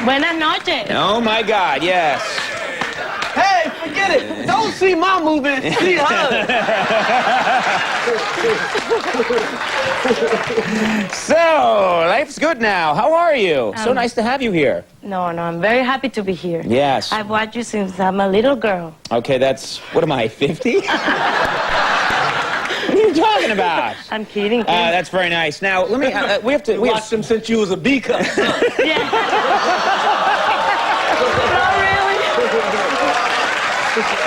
Buenas noches. Oh my God, yes. Hey, forget it. Don't see my movement, see her. So, life's good now. How are you? So nice to have you here. No, I'm very happy to be here. Yes. I've watched you since I'm a little girl. Okay, that's, what am I, 50? What are you talking about? I'm kidding. That's very nice. Now, let me, we have to... We watched him since you was a B cup. Yeah. Not really.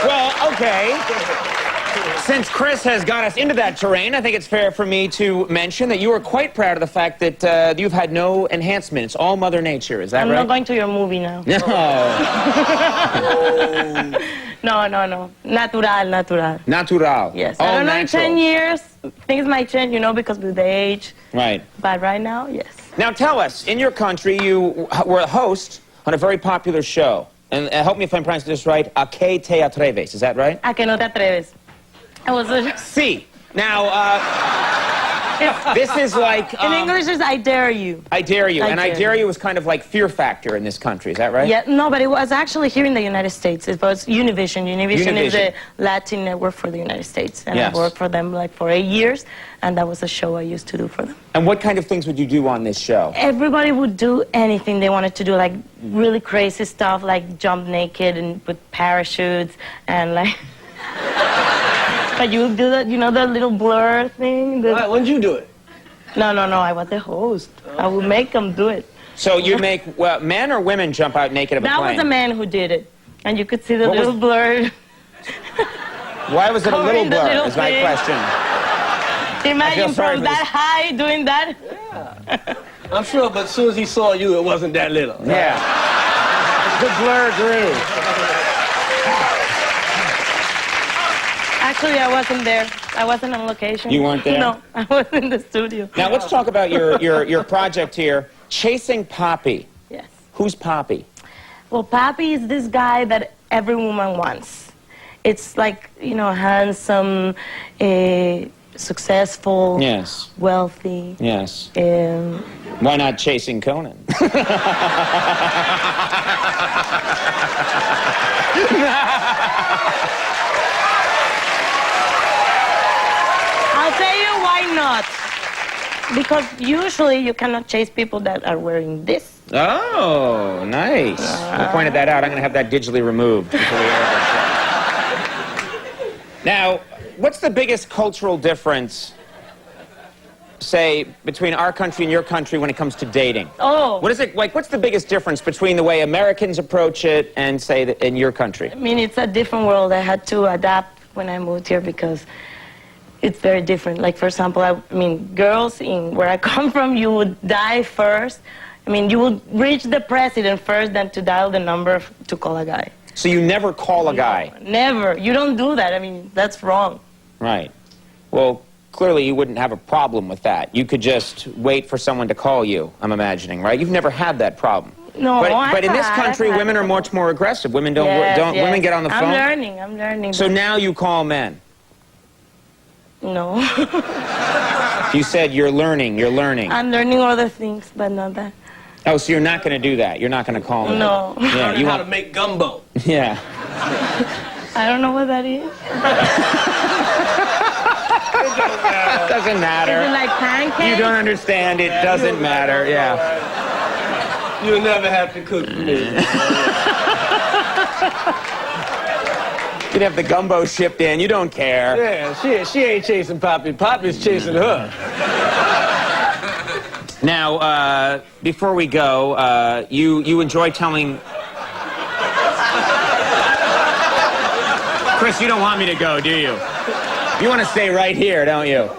Well, okay. Since Chris has got us into that terrain, I think it's fair for me to mention that you are quite proud of the fact that you've had no enhancement. It's all Mother Nature. Is that I'm right? not going to your movie now. No. No. Natural. Natural. Yes. All I don't know, in natural. 10 years, things might change, you know, because with the age. Right. But right now, yes. Now tell us, in your country, you were a host on a very popular show. And help me if I'm pronouncing this right. A que te atreves. Is that right? A que no te atreves. I was Si. Now, this is like... in English, it's I dare you. I dare you. And I dare dare you was kind of like Fear Factor in this country. Is that right? Yeah, no, but it was actually here in the United States. It was Univision. Univision is the Latin network for the United States. And Yes. I worked for them like for 8 years, and that was a show I used to do for them. And what kind of things would you do on this show? Everybody would do anything they wanted to do, like really crazy stuff, like jump naked and with parachutes and like... But you would do that, you know, the little blur thing? Right, when did you do it? No, I was the host. I would make them do it. So you make men or women jump out naked of a plane? That was a man who did it. And you could see the little blur. Why was it a little Covering the blur, little is my thing. question. Imagine sorry from for that this. high doing that. Yeah. I'm sure, but as soon as he saw you, it wasn't that little. Yeah. The blur grew. Actually, I wasn't there. I wasn't on location. You weren't there? No, I was in the studio. Now let's talk about your project here, Chasing Papi. Yes. Who's Papi? Well, Papi is this guy that every woman wants. It's like, you know, handsome, successful, Yes. wealthy. Yes. Why not Chasing Conan? I'll tell you why not. Because usually you cannot chase people that are wearing this. Oh, nice. You pointed that out. I'm going to have that digitally removed before we air this. Now, what's the biggest cultural difference, say, between our country and your country when it comes to dating? Oh. What is it like? What's the biggest difference between the way Americans approach it and, say, in your country? I mean, it's a different world. I had to adapt when I moved here because it's very different. Like, for example, I mean, girls in where I come from, you would die first. I mean, you would reach the president first than to dial the number to call a guy. So you never call a guy? Never. You don't do that. I mean, that's wrong. Right. Well, clearly you wouldn't have a problem with that. You could just wait for someone to call you, I'm imagining, right? You've never had that problem. No, but in this country, women are much more aggressive. Women don't. Yes. Women get on the phone. I'm learning. So now you call men. No. You said you're learning. You're learning. I'm learning other things, but not that. Oh, so you're not going to do that. You're not going to call men. No. Yeah, You know how to make gumbo. Yeah. I don't know what that is. Doesn't matter. Is it like pancakes? You don't understand. It doesn't matter. Yeah. You'll never have to cook for me. You'd have the gumbo shipped in. You don't care. Yeah, she ain't chasing Papi. Papi's chasing her. Now, before we go, you enjoy telling... Chris, you don't want me to go, do you? You want to stay right here, don't you?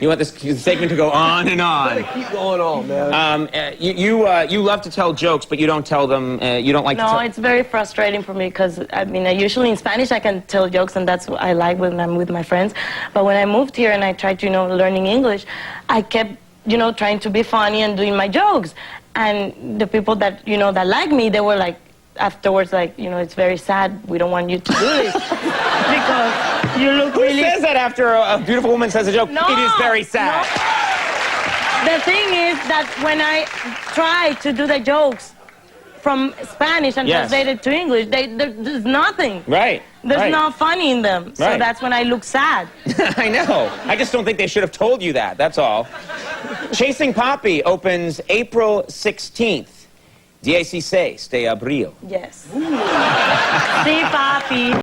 You want this segment to go on and on. Keep going on, man. You love to tell jokes, but you don't tell them, you don't like to tell... No, it's very frustrating for me because, I mean, usually in Spanish I can tell jokes and that's what I like when I'm with my friends. But when I moved here and I tried to, you know, learning English, I kept, you know, trying to be funny and doing my jokes. And the people that, you know, that like me, they were like, afterwards, like, you know, it's very sad. We don't want you to do this because you look Who really... says that after a beautiful woman says a joke? No, it is very sad. No. The thing is that when I try to do the jokes, from Spanish and Yes. translate it to English, there's nothing. Right. There's right. no funny in them. So Right. that's when I look sad. I know. I just don't think they should have told you that. That's all. Chasing Papi opens April 16th. 16 de abril. Yes. Sí, papi.